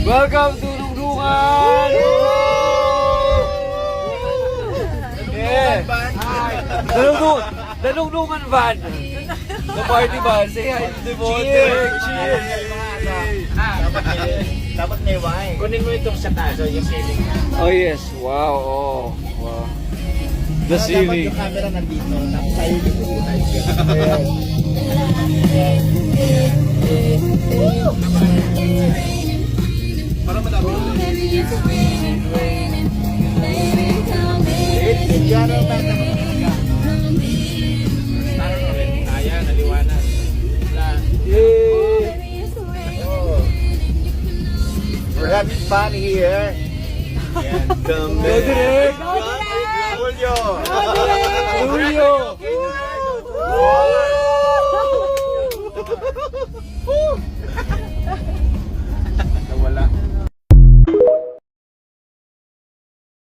Welcome to Dungdungan! Yeah! The Dungdungan van! The party van! Say hi to the board! Cheers! Dapat may wine. Kunin mo itong sa taso, yung ceiling. Oh yes! Wow! Oh! Wow! The Dapat ceiling! yung camera nandito, tapos tayo yung tayo. Para madami ulit. Diyan ang bata mo. Parang ulit. Kaya, naliwanag. Yay! We're having fun here. Come Direk! Julio! Julio!